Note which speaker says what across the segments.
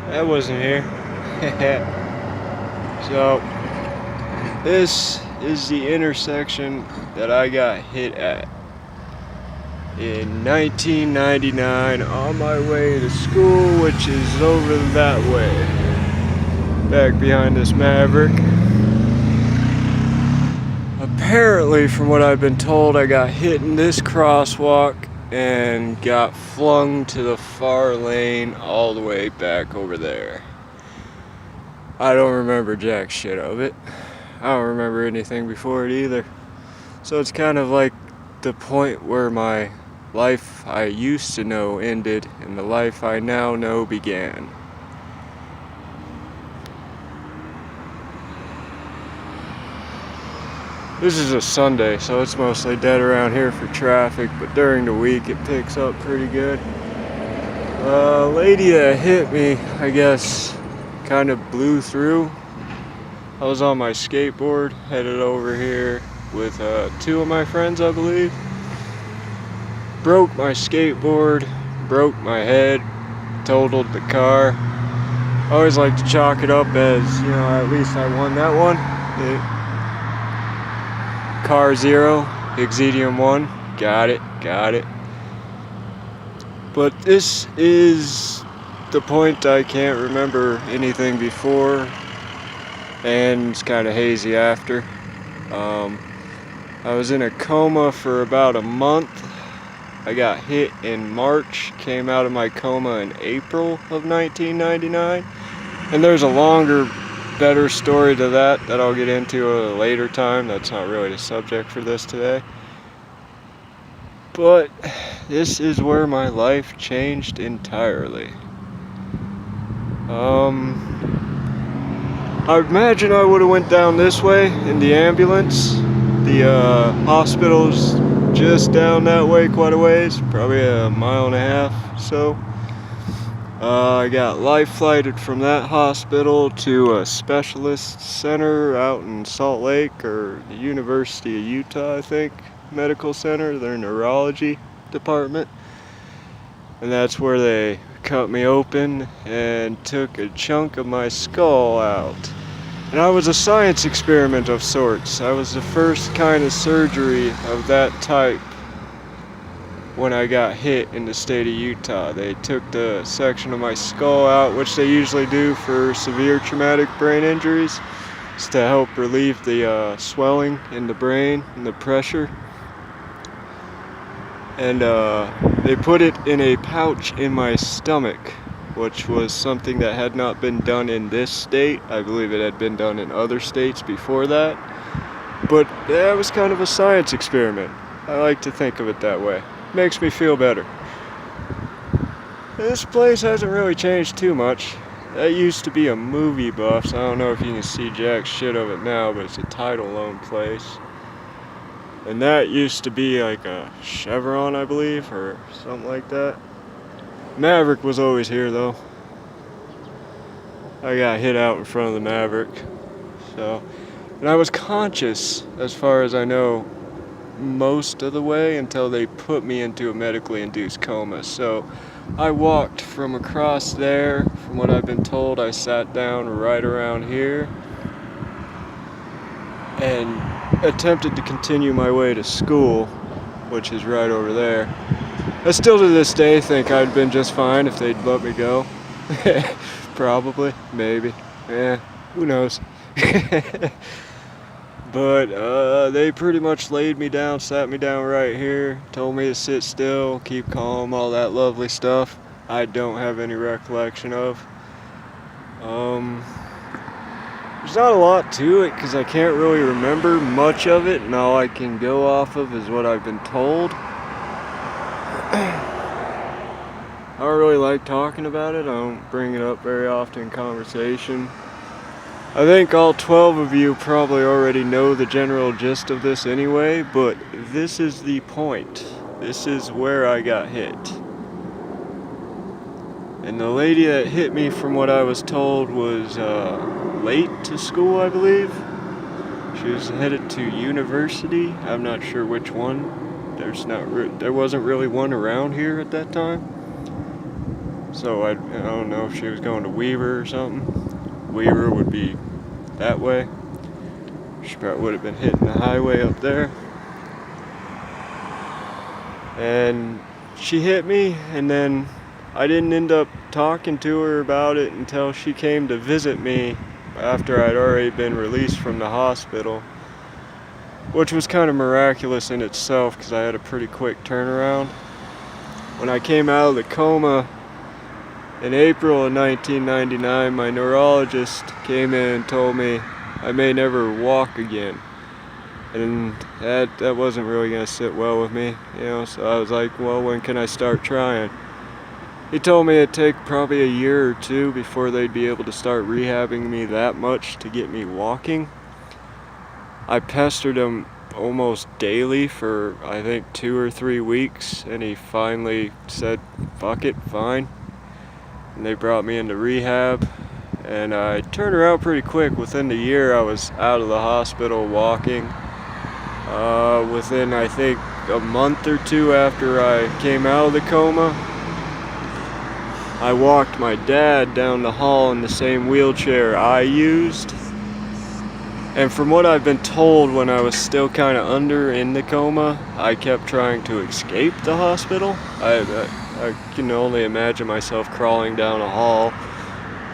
Speaker 1: I wasn't here. So, this is the intersection that I got hit at in 1999 on my way to school, which is over that way. Back behind this Maverick. Apparently, from what I've been told, I got hit in this crosswalk and got flung to the far lane all the way back over there. I don't remember jack shit of it. I don't remember anything before it either. So it's kind of like the point where my life I used to know ended and the life I now know began. This is a Sunday, so it's mostly dead around here for traffic, but during the week it picks up pretty good. Lady that hit me, I guess, kind of blew through. I was on my skateboard, headed over here with two of my friends, I believe. Broke my skateboard, broke my head, totaled the car. I always like to chalk it up as, at least I won that one. Car 0, Exedium 1, got it. But this is the point I can't remember anything before, and it's kind of hazy after. I was in a coma for about a month. I got hit in March, came out of my coma in April of 1999, and there's a longer, better story to that I'll get into at a later time. That's not really the subject for this today. But this is where my life changed entirely. I imagine I would have went down this way in the ambulance. The hospital's just down that way quite a ways, probably a mile and a half or so. I got life flighted from that hospital to a specialist center out in Salt Lake, or the University of Utah, I think, medical center, their neurology department. And that's where they cut me open and took a chunk of my skull out. And I was a science experiment of sorts. I was the first kind of surgery of that type when I got hit in the state of Utah. They took the section of my skull out, which they usually do for severe traumatic brain injuries, just to help relieve the swelling in the brain and the pressure. And they put it in a pouch in my stomach, which was something that had not been done in this state. I believe it had been done in other states before that. But that was kind of a science experiment. I like to think of it that way. Makes me feel better. This place hasn't really changed too much. That used to be a movie buff, so I don't know if you can see jack shit of it now, but it's a title-owned place. And that used to be like a Chevron, I believe, or something like that. Maverick was always here, though. I got hit out in front of the Maverick. And I was conscious, as far as I know, most of the way until they put me into a medically induced coma. So I walked from across there. From what I've been told, I sat down right around here and attempted to continue my way to school, which is right over there. I still to this day think I'd been just fine if they'd let me go. Probably, maybe, who knows. But they pretty much laid me down, sat me down right here, told me to sit still, keep calm, all that lovely stuff I don't have any recollection of. There's not a lot to it because I can't really remember much of it, and all I can go off of is what I've been told. I don't really like talking about it. I don't bring it up very often in conversation. I think all 12 of you probably already know the general gist of this anyway, but this is the point. This is where I got hit. And the lady that hit me, from what I was told, was late to school, I believe. She was headed to university. I'm not sure which one. There wasn't really one around here at that time. So I don't know if she was going to Weaver or something. Weaver would be that way. She probably would have been hitting the highway up there. And she hit me, and then I didn't end up talking to her about it until she came to visit me after I'd already been released from the hospital, which was kind of miraculous in itself because I had a pretty quick turnaround. When I came out of the coma in April of 1999, my neurologist came in and told me I may never walk again. And that wasn't really going to sit well with me, so I was like, well, when can I start trying? He told me it'd take probably a year or two before they'd be able to start rehabbing me that much to get me walking. I pestered him almost daily for, I think, 2 or 3 weeks, and he finally said, fuck it, fine. And they brought me into rehab, and I turned around pretty quick. Within the year, I was out of the hospital walking. Within, I think, a month or two after I came out of the coma, I walked my dad down the hall in the same wheelchair I used. And from what I've been told, when I was still kind of in the coma, I kept trying to escape the hospital. I can only imagine myself crawling down a hall.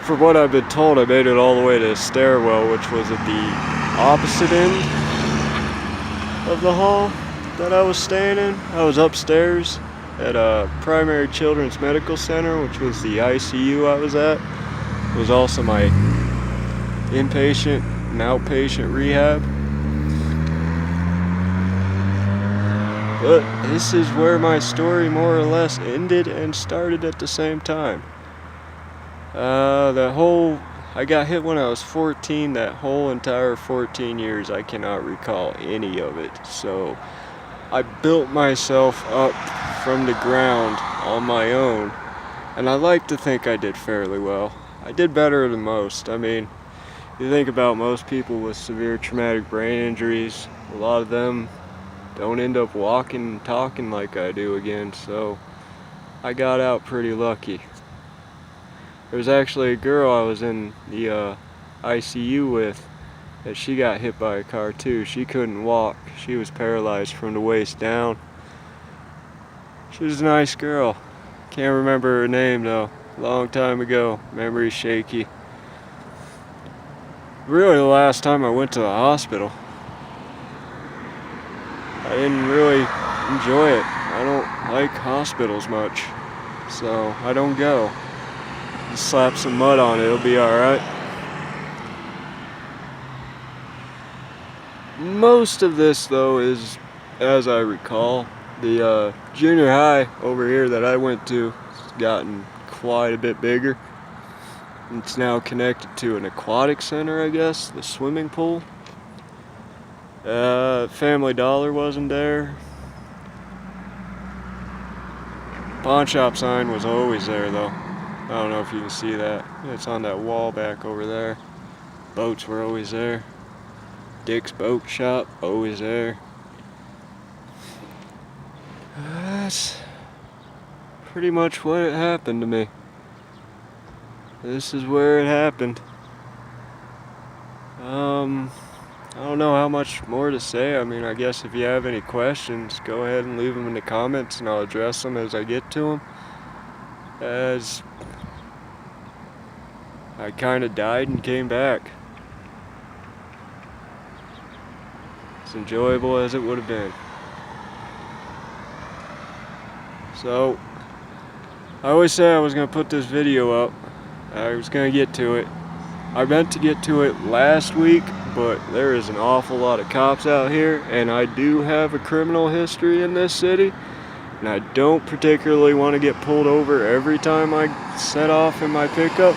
Speaker 1: From what I've been told, I made it all the way to the stairwell, which was at the opposite end of the hall that I was staying in. I was upstairs at a primary children's medical center, which was the ICU I was at. It was also my inpatient and outpatient rehab. But this is where my story more or less ended and started at the same time. I got hit when I was 14. That whole entire 14 years, I cannot recall any of it. So I built myself up from the ground on my own, and I like to think I did fairly well. I did better than most. I mean, you think about most people with severe traumatic brain injuries, a lot of them don't end up walking and talking like I do again, so I got out pretty lucky. There was actually a girl I was in the ICU with that she got hit by a car too. She couldn't walk. She was paralyzed from the waist down. She was a nice girl. Can't remember her name though. Long time ago. Memory's shaky. Really the last time I went to the hospital. I didn't really enjoy it. I don't like hospitals much, so I don't go. Just slap some mud on it, it'll be alright. Most of this though is, as I recall, the junior high over here that I went to has gotten quite a bit bigger. It's now connected to an aquatic center, I guess, the swimming pool. Family Dollar wasn't there. Pawn shop sign was always there though. I don't know if you can see that. It's on that wall back over there. Boats were always there. Dick's Boat Shop, always there. That's pretty much what happened to me. This is where it happened. I don't know how much more to say. I mean, I guess if you have any questions, go ahead and leave them in the comments and I'll address them as I get to them. As I kind of died and came back. As enjoyable as it would have been. So, I always said I was going to put this video up. I was going to get to it. I meant to get to it last week, but there is an awful lot of cops out here, and I do have a criminal history in this city, and I don't particularly want to get pulled over every time I set off in my pickup.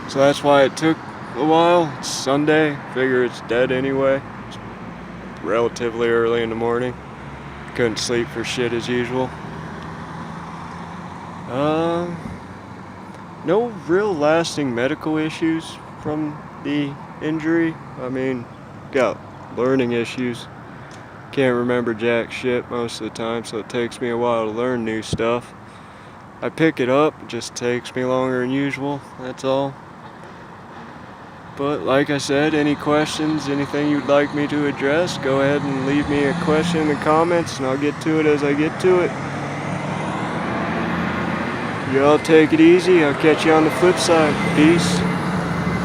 Speaker 1: So that's why it took a while. It's Sunday, figure it's dead anyway. It's relatively early in the morning. Couldn't sleep for shit as usual. No real lasting medical issues from the injury. I mean, got learning issues. Can't remember jack shit most of the time, so it takes me a while to learn new stuff. I pick it up, it just takes me longer than usual, that's all. But like I said, any questions, anything you'd like me to address, go ahead and leave me a question in the comments and I'll get to it as I get to it. Y'all take it easy, I'll catch you on the flip side. Peace.